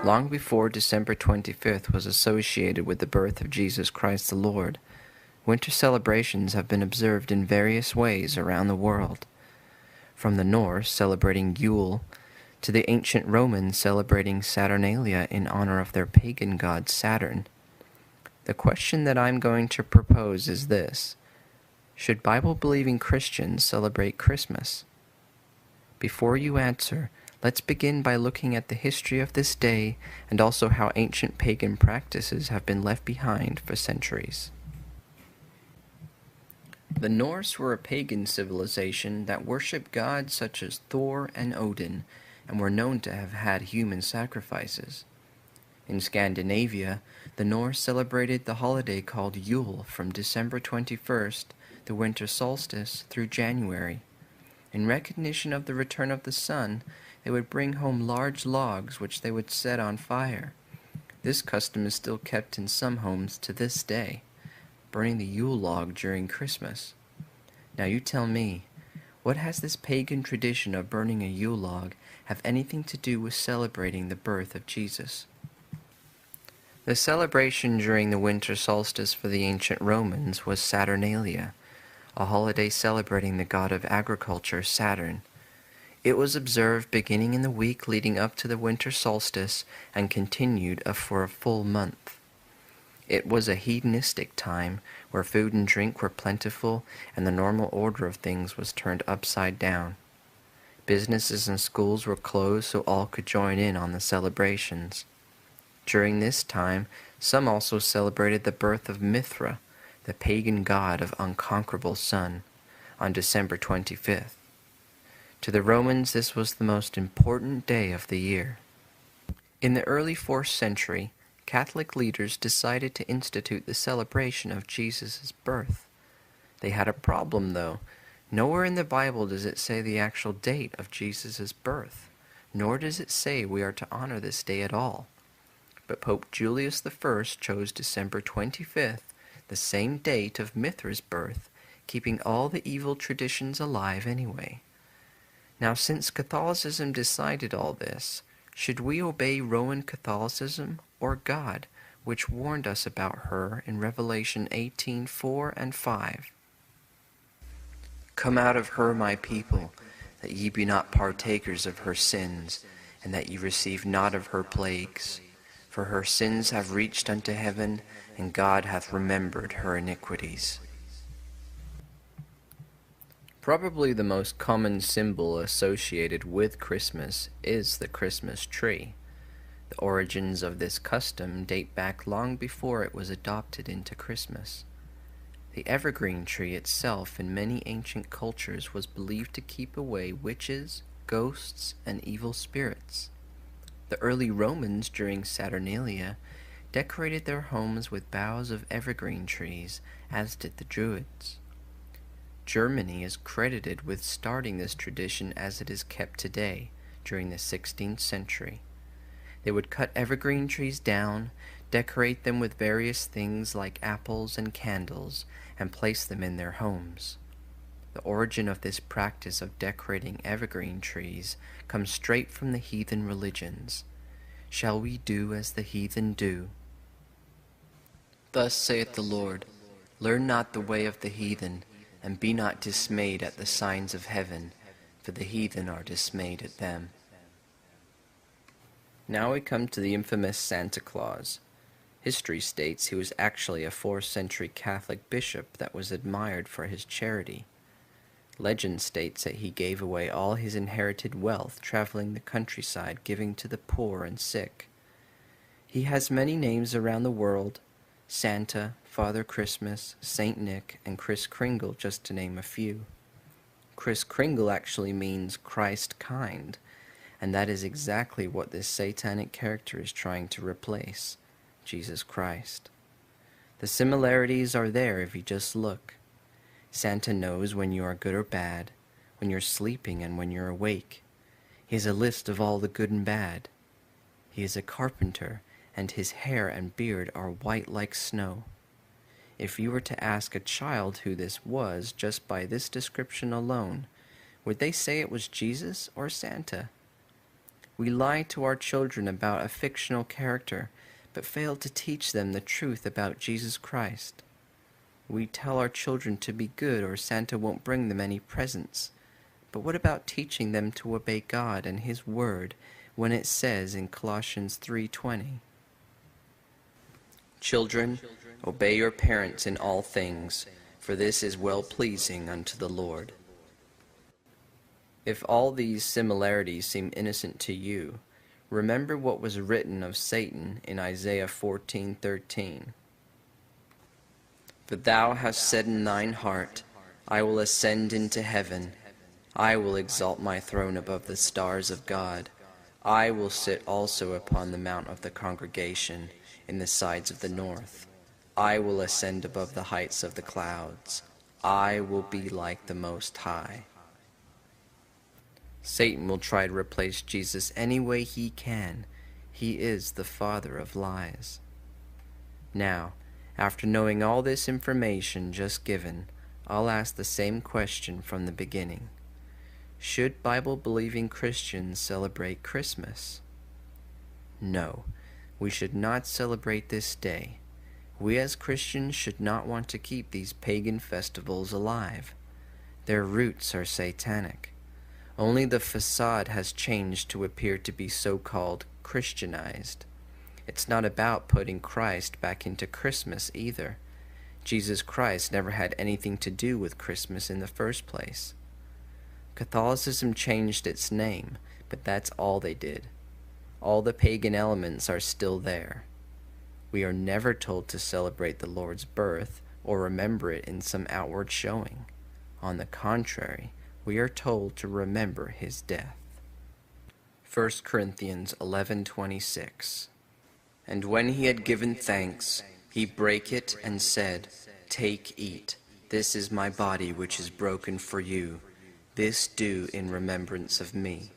Long before December 25th was associated with the birth of Jesus Christ the Lord, winter celebrations have been observed in various ways around the world. From the Norse celebrating Yule, to the ancient Romans celebrating Saturnalia in honor of their pagan god Saturn. The question that I'm going to propose is this: should Bible-believing Christians celebrate Christmas? Before you answer, let's begin by looking at the history of this day and also how ancient pagan practices have been left behind for centuries. The Norse were a pagan civilization that worshipped gods such as Thor and Odin, and were known to have had human sacrifices. In Scandinavia, the Norse celebrated the holiday called Yule from December 21st, the winter solstice, through January. In recognition of the return of the sun, they would bring home large logs which they would set on fire. This custom is still kept in some homes to this day, burning the Yule log during Christmas. Now you tell me, what has this pagan tradition of burning a Yule log have anything to do with celebrating the birth of Jesus? The celebration during the winter solstice for the ancient Romans was Saturnalia, a holiday celebrating the god of agriculture, Saturn. It was observed beginning in the week leading up to the winter solstice and continued for a full month. It was a hedonistic time where food and drink were plentiful and the normal order of things was turned upside down. Businesses and schools were closed so all could join in on the celebrations. During this time, some also celebrated the birth of Mithra, the pagan god of unconquerable sun, on December 25th. To the Romans, this was the most important day of the year. In the early 4th century, Catholic leaders decided to institute the celebration of Jesus' birth. They had a problem, though. Nowhere in the Bible does it say the actual date of Jesus' birth, nor does it say we are to honor this day at all. But Pope Julius I chose December 25th, the same date of Mithra's birth, keeping all the evil traditions alive anyway. Now, since Catholicism decided all this, should we obey Roman Catholicism or God, which warned us about her in Revelation 18:4 and 5? Come out of her, my people, that ye be not partakers of her sins, and that ye receive not of her plagues. For her sins have reached unto heaven, and God hath remembered her iniquities. Probably the most common symbol associated with Christmas is the Christmas tree. The origins of this custom date back long before it was adopted into Christmas. The evergreen tree itself in many ancient cultures was believed to keep away witches, ghosts, and evil spirits. The early Romans during Saturnalia decorated their homes with boughs of evergreen trees, as did the Druids. Germany is credited with starting this tradition as it is kept today, during the 16th century. They would cut evergreen trees down, decorate them with various things like apples and candles, and place them in their homes. The origin of this practice of decorating evergreen trees comes straight from the heathen religions. Shall we do as the heathen do? Thus saith the Lord, learn not the way of the heathen, and be not dismayed at the signs of heaven, for the heathen are dismayed at them. Now we come to the infamous Santa Claus. History states he was actually a 4th century Catholic bishop that was admired for his charity. Legend states that he gave away all his inherited wealth traveling the countryside giving to the poor and sick. He has many names around the world: Santa, Father Christmas, Saint Nick, and Kris Kringle, just to name a few. Kris Kringle actually means Christ kind, and that is exactly what this satanic character is trying to replace: Jesus Christ. The similarities are there if you just look. Santa knows when you are good or bad, when you're sleeping and when you're awake. He has a list of all the good and bad. He is a carpenter, and his hair and beard are white like snow. If you were to ask a child who this was just by this description alone, would they say it was Jesus or Santa? We lie to our children about a fictional character, but fail to teach them the truth about Jesus Christ. We tell our children to be good or Santa won't bring them any presents. But what about teaching them to obey God and His Word when it says in Colossians 3:20, "Children, obey your parents in all things, for this is well-pleasing unto the Lord." If all these similarities seem innocent to you, remember what was written of Satan in Isaiah 14:13. "But thou hast said in thine heart, I will ascend into heaven. I will exalt my throne above the stars of God. I will sit also upon the mount of the congregation in the sides of the north. I will ascend above the heights of the clouds. I will be like the Most High." Satan will try to replace Jesus any way he can. He is the father of lies. Now, after knowing all this information just given, I'll ask the same question from the beginning. Should Bible-believing Christians celebrate Christmas? No, we should not celebrate this day. We as Christians should not want to keep these pagan festivals alive. Their roots are satanic. Only the facade has changed to appear to be so-called Christianized. It's not about putting Christ back into Christmas either. Jesus Christ never had anything to do with Christmas in the first place. Catholicism changed its name, but that's all they did. All the pagan elements are still there. We are never told to celebrate the Lord's birth or remember it in some outward showing. On the contrary, we are told to remember his death. 1 Corinthians 11:26. "And when he had given thanks, he brake it and said, Take, eat, this is my body which is broken for you. This do in remembrance of me.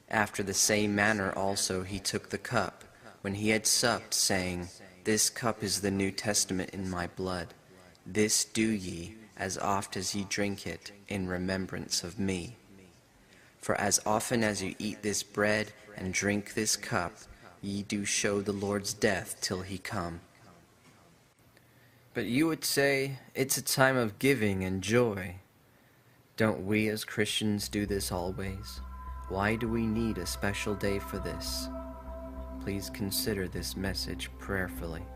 After the same manner also he took the cup, when he had supped, saying, This cup is the New Testament in my blood. This do ye, as oft as ye drink it, in remembrance of me. For as often as you eat this bread and drink this cup, ye do show the Lord's death till he come." But you would say, it's a time of giving and joy. Don't we as Christians do this always? Why do we need a special day for this? Please consider this message prayerfully.